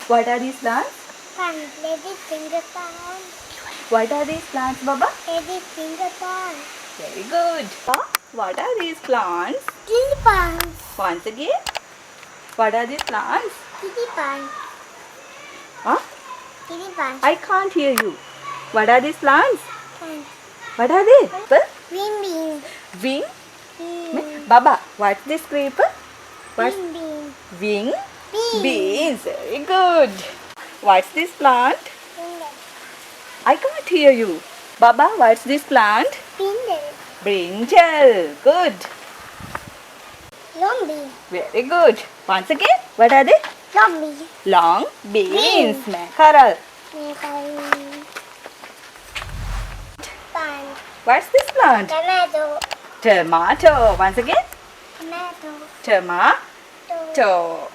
What are these plants? Pan, lady finger pan. What are these plants, Baba? Lady finger pan. Very good. What are these plants? Lily pan. Once again. What are these plants? Lily pan. Huh? Lily pan. I can't hear you. What are these plants? Pan. What are they? Green bean. Wing? Bean. Baba, what's this creeper? What's Green bean. wing? Bean. Beans. Very good. What's this plant? Finger. I can't hear you. Baba, what's this plant? Finger. Brinjal. Good. Long bean. Very good. Once again, what are they? Long bean. Long beans. Beans. Mackerel. Pan. What's this plant? Tomato. Tomato. Once again. Tomato. Tomato.